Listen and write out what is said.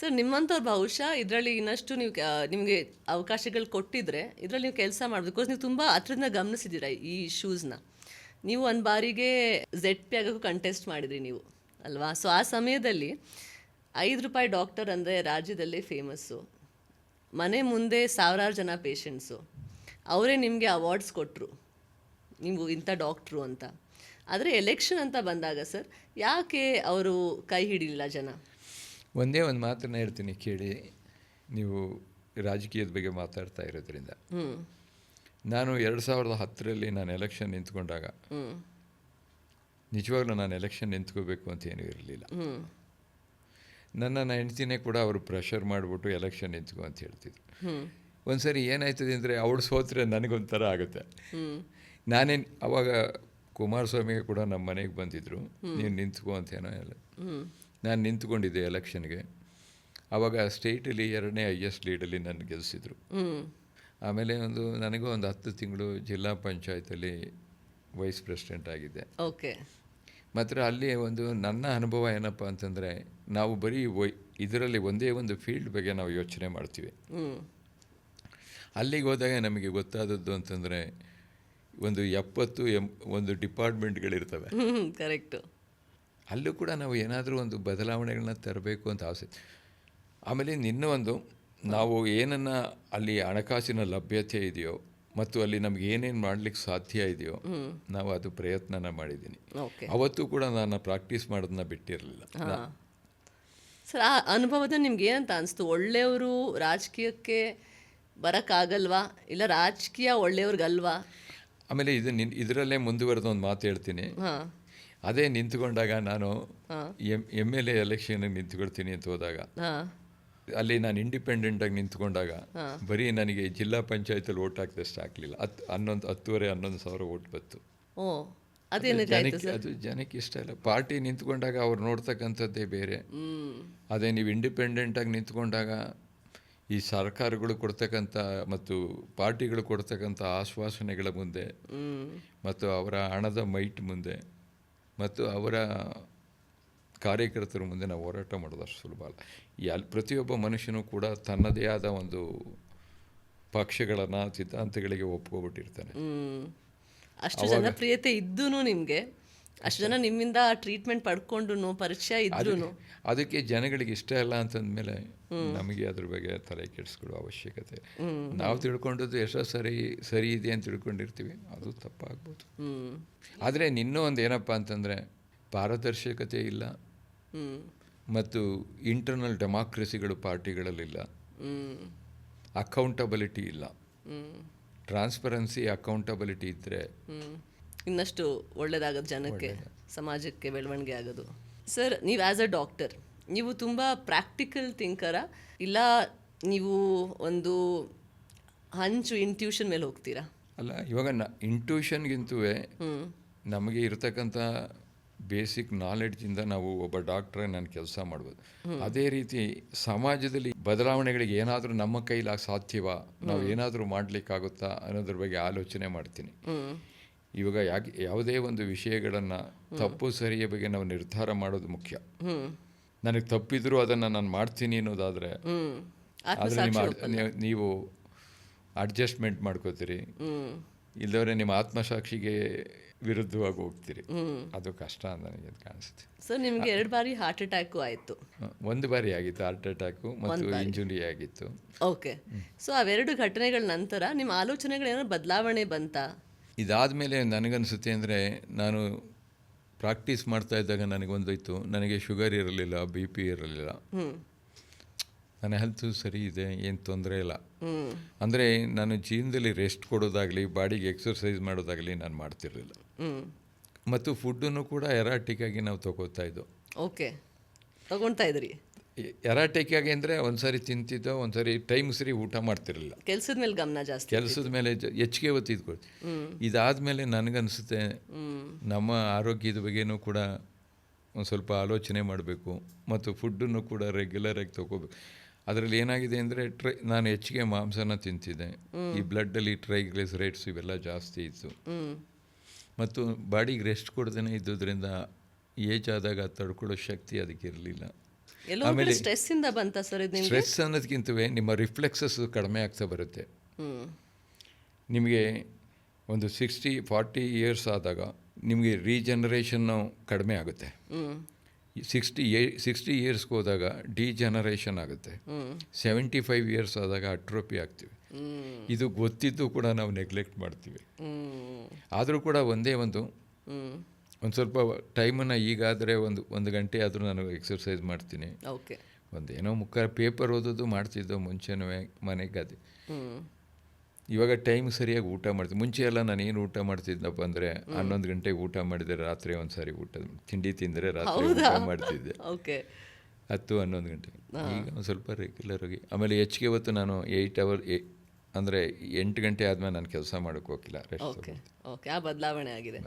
Sir ನಿಮ್ಮಂಥವ್ರು ಬಹುಶಃ ಇದರಲ್ಲಿ ಇನ್ನಷ್ಟು ನೀವು ನಿಮಗೆ ಅವಕಾಶಗಳು ಕೊಟ್ಟಿದ್ರೆ ಇದರಲ್ಲಿ ನೀವು ಕೆಲಸ ಮಾಡಬೇಕು. ಬಿಕಾಸ್ ನೀವು ತುಂಬ ಹತ್ರದಿಂದ ಗಮನಿಸಿದ್ದೀರಾ ಈ ಇಶ್ಯೂಸ್ನ. ನೀವು ಒಂದು ಬಾರಿಗೆ ZP ಆಗೋಕ್ಕೂ ಕಂಟೆಸ್ಟ್ ಮಾಡಿದ್ರಿ ನೀವು ಅಲ್ವಾ? ಸೊ ಆ ಸಮಯದಲ್ಲಿ ₹5 ಡಾಕ್ಟರ್ ಅಂದರೆ ರಾಜ್ಯದಲ್ಲೇ ಫೇಮಸ್ಸು. ಮನೆ ಮುಂದೆ ಸಾವಿರಾರು ಜನ ಪೇಷಂಟ್ಸು, ಅವರೇ ನಿಮಗೆ ಅವಾರ್ಡ್ಸ್ ಕೊಟ್ಟರು, ನೀವು ಇಂಥ ಡಾಕ್ಟ್ರು ಅಂತ. ಆದರೆ ಎಲೆಕ್ಷನ್ ಅಂತ ಬಂದಾಗ ಸರ್ ಯಾಕೆ ಅವರು ಕೈ ಹಿಡಿಲಿಲ್ಲ ಜನ? ಒಂದೇ ಒಂದು ಮಾತನ್ನು ಹೇಳ್ತೀನಿ ಕೇಳಿ. ನೀವು ರಾಜಕೀಯದ ಬಗ್ಗೆ ಮಾತಾಡ್ತಾ ಇರೋದ್ರಿಂದ, ನಾನು 2010ರಲ್ಲಿ ನಾನು ಎಲೆಕ್ಷನ್ ನಿಂತ್ಕೊಂಡಾಗ ನಿಜವಾಗ್ಲೂ ನಾನು ಎಲೆಕ್ಷನ್ ನಿಂತ್ಕೋಬೇಕು ಅಂತ ಏನೂ ಇರಲಿಲ್ಲ. ನನ್ನ ಹೆಂಡ್ತಿನೇ ಕೂಡ ಅವರು ಪ್ರೆಷರ್ ಮಾಡಿಬಿಟ್ಟು ಎಲೆಕ್ಷನ್ ನಿಂತ್ಕೊ ಅಂತ ಹೇಳ್ತಿದ್ರು. ಒಂದು ಸರಿ ಏನಾಯ್ತದೆ ಅಂದರೆ ಅವಳು ಸೋತ್ರೆ ನನಗೊಂಥರ ಆಗುತ್ತೆ. ನಾನೇನು ಅವಾಗ ಕುಮಾರಸ್ವಾಮಿಗೆ ಕೂಡ ನಮ್ಮ ಮನೆಗೆ ಬಂದಿದ್ದರು, ನೀನು ನಿಂತ್ಕೊ ಅಂತ ಏನೋ ಎಲ್ಲ. ನಾನು ನಿಂತ್ಕೊಂಡಿದ್ದೆ ಎಲೆಕ್ಷನ್ಗೆ. ಆವಾಗ ಸ್ಟೇಟಲ್ಲಿ 2ನೇ ಹೈಯೆಸ್ಟ್ ಲೀಡಲ್ಲಿ ನನ್ನ ಗೆಲ್ಲಿಸಿದ್ರು. ಆಮೇಲೆ ನನಗೂ ಒಂದು 10 ತಿಂಗಳು ಜಿಲ್ಲಾ ಪಂಚಾಯತಲ್ಲಿ ವೈಸ್ ಪ್ರೆಸಿಡೆಂಟ್ ಆಗಿದ್ದೆ. ಓಕೆ. ಮಾತ್ರ ಅಲ್ಲಿ ನನ್ನ ಅನುಭವ ಏನಪ್ಪ ಅಂತಂದರೆ, ನಾವು ಬರೀ ಇದರಲ್ಲಿ ಒಂದೇ ಒಂದು ಫೀಲ್ಡ್ ಬಗ್ಗೆ ನಾವು ಯೋಚನೆ ಮಾಡ್ತೀವಿ. ಅಲ್ಲಿಗೆ ಹೋದಾಗ ನಮಗೆ ಗೊತ್ತಾದದ್ದು ಅಂತಂದರೆ 70 ಡಿಪಾರ್ಟ್ಮೆಂಟ್ಗಳಿರ್ತವೆ. ಕರೆಕ್ಟು. ಅಲ್ಲೂ ಕೂಡ ನಾವು ಏನಾದರೂ ಒಂದು ಬದಲಾವಣೆಗಳನ್ನ ತರಬೇಕು ಅಂತ ಆಸೆ. ಆಮೇಲೆ ನಾವು ಏನನ್ನು ಅಲ್ಲಿ ಹಣಕಾಸಿನ ಲಭ್ಯತೆ ಇದೆಯೋ ಮತ್ತು ಅಲ್ಲಿ ನಮ್ಗೆ ಏನೇನು ಮಾಡಲಿಕ್ಕೆ ಸಾಧ್ಯ ಇದೆಯೋ ನಾವು ಅದು ಪ್ರಯತ್ನನ ಮಾಡಿದ್ದೀನಿ. ಅವತ್ತು ಕೂಡ ನಾನು ಪ್ರಾಕ್ಟೀಸ್ ಮಾಡೋದನ್ನ ಬಿಟ್ಟಿರಲಿಲ್ಲ. ಸರ್ ಆ ಅನುಭವದ ನಿಮ್ಗೆ ಏನಂತ ಅನಿಸ್ತು? ಒಳ್ಳೆಯವರು ರಾಜಕೀಯಕ್ಕೆ ಬರೋಕ್ಕಾಗಲ್ವಾ, ಇಲ್ಲ ರಾಜಕೀಯ ಒಳ್ಳೆಯವ್ರಿಗಲ್ವಾ? ಆಮೇಲೆ ಇದರಲ್ಲೇ ಮುಂದುವರೆದ ಒಂದು ಮಾತು ಹೇಳ್ತೀನಿ. ಅದೇ ನಿಂತ್ಕೊಂಡಾಗ ನಾನು MLA ಎಲೆಕ್ಷನ್ಗೆ ನಿಂತ್ಕೊಳ್ತೀನಿ ಅಂತ ಹೋದಾಗ, ಅಲ್ಲಿ ನಾನು ಇಂಡಿಪೆಂಡೆಂಟಾಗಿ ನಿಂತ್ಕೊಂಡಾಗ ಬರೀ ನನಗೆ ಜಿಲ್ಲಾ ಪಂಚಾಯತಲ್ಲಿ ಓಟ್ ಹಾಕಿದಷ್ಟು ಹಾಕಲಿಲ್ಲ. 10,11,000 ಓಟ್ ಬಂತು. ಅದು ಜನಕ್ಕೆ ಇಷ್ಟ ಇಲ್ಲ. ಪಾರ್ಟಿ ನಿಂತ್ಕೊಂಡಾಗ ಅವ್ರು ನೋಡ್ತಕ್ಕಂಥದ್ದೇ ಬೇರೆ. ಅದೇ ನೀವು ಇಂಡಿಪೆಂಡೆಂಟಾಗಿ ನಿಂತ್ಕೊಂಡಾಗ ಈ ಸರ್ಕಾರಗಳು ಕೊಡ್ತಕ್ಕಂಥ ಮತ್ತು ಪಾರ್ಟಿಗಳು ಕೊಡ್ತಕ್ಕಂಥ ಆಶ್ವಾಸನೆಗಳ ಮುಂದೆ ಮತ್ತು ಅವರ ಹಣದ ಮೈಟ್ ಮುಂದೆ ಮತ್ತು ಅವರ ಕಾರ್ಯಕರ್ತರ ಮುಂದೆ ನಾವು ಹೋರಾಟ ಮಾಡೋದು ಅಷ್ಟು ಸುಲಭ ಅಲ್ಲ. ಪ್ರತಿಯೊಬ್ಬ ಮನುಷ್ಯನೂ ಕೂಡ ತನ್ನದೇ ಆದ ಒಂದು ಪಕ್ಷಗಳನ್ನು ಸಿದ್ಧಾಂತಗಳಿಗೆ ಒಪ್ಕೊಬಿಟ್ಟಿರ್ತಾನೆ. ಅಷ್ಟು ಜನಪ್ರಿಯತೆ ಇದ್ದೂ ನಿಮಗೆ, ಅಷ್ಟು ಜನ ನಿಮ್ಮಿಂದ ಟ್ರೀಟ್ಮೆಂಟ್ ಪಡ್ಕೊಂಡು ಪರಿಚಯ ಇದ್ರೂ ಅದಕ್ಕೆ ಜನಗಳಿಗೆ ಇಷ್ಟ ಇಲ್ಲ ಅಂತಂದಮೇಲೆ ನಮಗೆ ಅದ್ರ ಬಗ್ಗೆ ತಲೆ ಕೆಡಿಸ್ಕೊಳ್ಳೋ ಅವಶ್ಯಕತೆ. ನಾವು ತಿಳ್ಕೊಂಡದ್ದು ಎಷ್ಟೋ ಸರಿ ಇದೆ ಅಂತ ತಿಳ್ಕೊಂಡಿರ್ತೀವಿ, ಅದು ತಪ್ಪಾಗ್ಬೋದು. ಆದರೆ ಇನ್ನೂ ಒಂದು ಏನಪ್ಪ ಅಂತಂದರೆ, ಪಾರದರ್ಶಕತೆ ಇಲ್ಲ ಮತ್ತು ಇಂಟರ್ನಲ್ ಡೆಮಾಕ್ರಸಿಗಳು ಪಾರ್ಟಿಗಳಲ್ಲಿಲ್ಲ, ಅಕೌಂಟಬಿಲಿಟಿ ಇಲ್ಲ. ಟ್ರಾನ್ಸ್ಪರೆನ್ಸಿ, ಅಕೌಂಟಬಿಲಿಟಿ ಇದ್ದರೆ ಇನ್ನಷ್ಟು ಒಳ್ಳೆಯದಾಗೋದು, ಜನಕ್ಕೆ ಸಮಾಜಕ್ಕೆ ಬೆಳವಣಿಗೆ ಆಗೋದು. ಸರ್, ನೀವು ಆ್ಯಸ್ ಅ ಡಾಕ್ಟರ್ ನೀವು ತುಂಬ ಪ್ರಾಕ್ಟಿಕಲ್ ಥಿಂಕರಾ, ಇಲ್ಲ ನೀವು ಒಂದು ಹಂಚು ಇಂಟ್ಯೂಷನ್ ಮೇಲೆ ಹೋಗ್ತೀರಾ? ಅಲ್ಲ, ಇವಾಗ ಇಂಟ್ಯೂಷನ್ಗಿಂತೂ ನಮಗೆ ಇರತಕ್ಕಂಥ ಬೇಸಿಕ್ ನಾಲೆಡ್ಜಿಂದ ನಾವು ಒಬ್ಬ ಡಾಕ್ಟ್ರಾಗಿ ನಾನು ಕೆಲಸ ಮಾಡ್ಬೋದು. ಅದೇ ರೀತಿ ಸಮಾಜದಲ್ಲಿ ಬದಲಾವಣೆಗಳಿಗೆ ಏನಾದರೂ ನಮ್ಮ ಕೈಲಾಗ ಸಾಧ್ಯವಾ, ನಾವು ಏನಾದರೂ ಮಾಡಲಿಕ್ಕಾಗುತ್ತಾ ಅನ್ನೋದ್ರ ಬಗ್ಗೆ ಆಲೋಚನೆ ಮಾಡ್ತೀನಿ. ಇವಾಗ ಯಾವುದೇ ಒಂದು ವಿಷಯಗಳನ್ನು ತಪ್ಪು ಸರಿಯ ಬಗ್ಗೆ ನಾವು ನಿರ್ಧಾರ ಮಾಡೋದು ಮುಖ್ಯ. ನನಗೆ ತಪ್ಪಿದ್ರೂ ಅದನ್ನು ನಾನು ಮಾಡ್ತೀನಿ ಅನ್ನೋದಾದರೆ ನೀವು ಅಡ್ಜಸ್ಟ್ಮೆಂಟ್ ಮಾಡ್ಕೋತೀರಿ, ಇಲ್ಲವರೆ ನಿಮ್ಮ ಆತ್ಮಸಾಕ್ಷಿಗೆ ವಿರುದ್ಧವಾಗಿ ಹೋಗ್ತೀರಿ. ಅದು ಕಷ್ಟ ಅಂತ ನನಗೆ ಕಾಣಿಸುತ್ತೆ. ಸೊ ನಿಮಗೆ 2 ಬಾರಿ ಹಾರ್ಟ್ ಅಟ್ಯಾಕು ಆಯಿತು? 1 ಬಾರಿ ಆಗಿತ್ತು ಹಾರ್ಟ್ ಅಟ್ಯಾಕು ಮತ್ತು ಇಂಜುರಿ ಆಗಿತ್ತು. ಓಕೆ. ಸೊ ಅವೆರಡು ಘಟನೆಗಳ ನಂತರ ನಿಮ್ಮ ಆಲೋಚನೆಗಳೇನೋ ಬದಲಾವಣೆ ಬಂತಾ? ಇದಾದಮೇಲೆ ನನಗನ್ಸುತ್ತೆ ಅಂದರೆ, ನಾನು ಪ್ರಾಕ್ಟೀಸ್ ಮಾಡ್ತಾ ಇದ್ದಾಗ ನನಗೊಂದೋಯ್ತು, ನನಗೆ ಶುಗರ್ ಇರಲಿಲ್ಲ, BP ಇರಲಿಲ್ಲ, ನನ್ನ ಹೆಲ್ತು ಸರಿ ಇದೆ, ಏನು ತೊಂದರೆ ಇಲ್ಲ. ಅಂದರೆ ನಾನು ಜೀವನದಲ್ಲಿ ರೆಸ್ಟ್ ಕೊಡೋದಾಗಲಿ, ಬಾಡಿಗೆ ಎಕ್ಸರ್ಸೈಸ್ ಮಾಡೋದಾಗಲಿ ನಾನು ಮಾಡ್ತಿರಲಿಲ್ಲ. ಮತ್ತು ಫುಡ್ಡನ್ನು ಕೂಡ ಎರಾಟಿಕ್ಕಾಗಿ ನಾವು ತಗೋತಾ ಇದ್ದೋ. ಓಕೆ, ತಗೊಳ್ತಾ ಇದ್ರಿ? ಎರಾಟಿಕ್ಕಾಗಿ ಅಂದರೆ ಒಂದ್ಸರಿ ತಿಂತಿದ್ದೋ, ಒಂದ್ಸರಿ ಟೈಮ್ ಸರಿ ಊಟ ಮಾಡ್ತಿರಲಿಲ್ಲ. ಕೆಲಸದ ಮೇಲೆ ಗಮನ ಜಾಸ್ತಿ, ಕೆಲಸದ ಮೇಲೆ ಹೆಚ್ಚಿಗೆ ಒತ್ತಿದ್ಕೊಳ್ತಿ. ಇದಾದಮೇಲೆ ನನಗನ್ಸುತ್ತೆ ನಮ್ಮ ಆರೋಗ್ಯದ ಬಗ್ಗೆನೂ ಕೂಡ ಒಂದು ಸ್ವಲ್ಪ ಆಲೋಚನೆ ಮಾಡಬೇಕು ಮತ್ತು ಫುಡ್ಡನ್ನು ಕೂಡ ರೆಗ್ಯುಲರಾಗಿ ತಗೋಬೇಕು. ಅದರಲ್ಲಿ ಏನಾಗಿದೆ ಅಂದರೆ, ನಾನು ಹೆಚ್ಚಿಗೆ ಮಾಂಸನ ತಿಂತಿದ್ದೆ. ಈ ಬ್ಲಡ್ಡಲ್ಲಿ ಟ್ರೈಗ್ಲಿಸರೈಡ್ಸ್ ಇವೆಲ್ಲ ಜಾಸ್ತಿ ಇತ್ತು ಮತ್ತು ಬಾಡಿಗೆ ರೆಸ್ಟ್ ಕೊಡ್ದೇ ಇದ್ದುದರಿಂದ ಏಜ್ ಆದಾಗ ತಡ್ಕೊಳ್ಳೋ ಶಕ್ತಿ ಅದಕ್ಕೆ ಇರಲಿಲ್ಲ. ಎಲ್ಲೋ ಒಂದ್ ಕಡೆ ಸ್ಟ್ರೆಸ್ಸಿಂದ ಬಂತಾ ಸರ್ ಇದು ನಿಮಗೆ? ಸ್ಟ್ರೆಸ್ ಅನ್ನೋದಕ್ಕಿಂತವೇ ನಿಮ್ಮ ರಿಫ್ಲೆಕ್ಸಸ್ ಕಡಿಮೆ ಆಗ್ತಾ ಬರುತ್ತೆ. ನಿಮಗೆ ಒಂದು 40 ಇಯರ್ಸ್ ಆದಾಗ ನಿಮಗೆ ರೀಜನರೇಷನ್ನು ಕಡಿಮೆ ಆಗುತ್ತೆ. 60 ಇಯರ್ಸ್ಗೆ ಹೋದಾಗ ಡಿಜನರೇಷನ್ ಆಗುತ್ತೆ. 75 ಇಯರ್ಸ್ ಆದಾಗ ಅಟ್ರೋಪಿ ಆಗ್ತೀವಿ. ಇದು ಗೊತ್ತಿದ್ದು ಕೂಡ ನಾವು ನೆಗ್ಲೆಕ್ಟ್ ಮಾಡ್ತೀವಿ. ಆದರೂ ಕೂಡ ಒಂದೇ ಒಂದು ಸ್ವಲ್ಪ ಟೈಮನ್ನು ಈಗಾದರೆ ಒಂದು ಗಂಟೆ ಆದರೂ ನಾನು ಎಕ್ಸರ್ಸೈಸ್ ಮಾಡ್ತೀನಿ. ಓಕೆ. ಒಂದೇನೋ ಪೇಪರ್ ಓದೋದು ಮಾಡ್ತಿದ್ದೋ ಮುಂಚೆನೂ ಮನೆಗೆ. ಅದು ಇವಾಗ ಟೈಮ್ ಸರಿಯಾಗಿ ಊಟ ಮಾಡ್ತೀನಿ. ಮುಂಚೆ ಎಲ್ಲ ನಾನು ಏನು ಊಟ ಮಾಡ್ತಿದ್ನಪ್ಪ ಅಂದರೆ 11 ಗಂಟೆಗೆ ಊಟ ಮಾಡಿದರೆ ರಾತ್ರಿ ಒಂದು ಸಾರಿ ತಿಂಡಿ ತಿಂದರೆ ರಾತ್ರಿ ಊಟ ಮಾಡ್ತಿದ್ದೆ. ಓಕೆ. 10-11 ಗಂಟೆಗೆ. ಈಗ ಒಂದು ಸ್ವಲ್ಪ ರೆಗ್ಯುಲರ್ ಆಗಿ. ಆಮೇಲೆ ಹೆಚ್ಚಿಗೆ ಹೊತ್ತು ನಾನು 8 ಅವರ್ ಅಂದರೆ 8 ಗಂಟೆ ಆದಮೇಲೆ ನಾನು ಕೆಲಸ ಮಾಡೋಕ್ಕೆ ಹೋಗಿಲ್ಲ. ರೆಸ್ಟ್. ಓಕೆ. ಆ ಬದಲಾವಣೆ ಆಗಿದೆ.